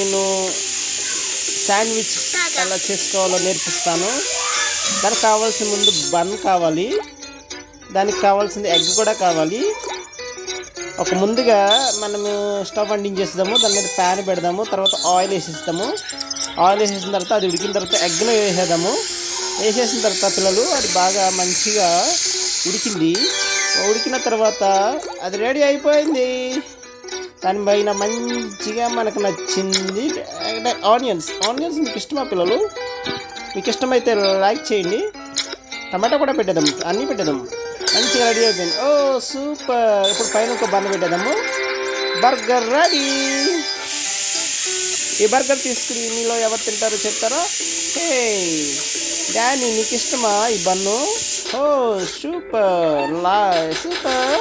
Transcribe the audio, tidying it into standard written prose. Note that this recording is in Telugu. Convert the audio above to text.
నేను శాండ్విచ్ ఎలా చేసుకోవాలో నేర్పిస్తాను. దానికి కావాల్సిన ముందు బన్ కావాలి, దానికి కావాల్సింది ఎగ్ కూడా కావాలి. ముందుగా మనము స్టవ్ అంటించేస్తాము, దాని మీద ప్యాన్ పెడదాము, తర్వాత ఆయిల్ వేసేస్తాము. ఆయిల్ వేసేసిన తర్వాత అది ఉడికిన తర్వాత ఎగ్ను వేసేసిన తర్వాత పిల్లలు అది బాగా మంచిగా ఉడికిన తర్వాత అది రెడీ అయిపోయింది. దానిపైన మంచిగా మనకు నచ్చింది ఆనియన్స్ మీకు ఇష్టమా పిల్లలు? మీకు ఇష్టమైతే లైక్ చేయండి. టమాటా కూడా పెట్టేద్దాం, అన్నీ పెట్టేద్దాం. మంచిగా రెడీ అయిపోయింది. Oh super. ఇప్పుడు పైన ఒక బన్ పెట్టేద్దాము. Burger ready. ఈ బర్గర్ తీసుకుని మీలో ఎవరు తింటారో చెప్తారా? హే డానీ, నీకు ఇష్టమా ఈ బన్ను? ఓ సూపర్ సూపర్.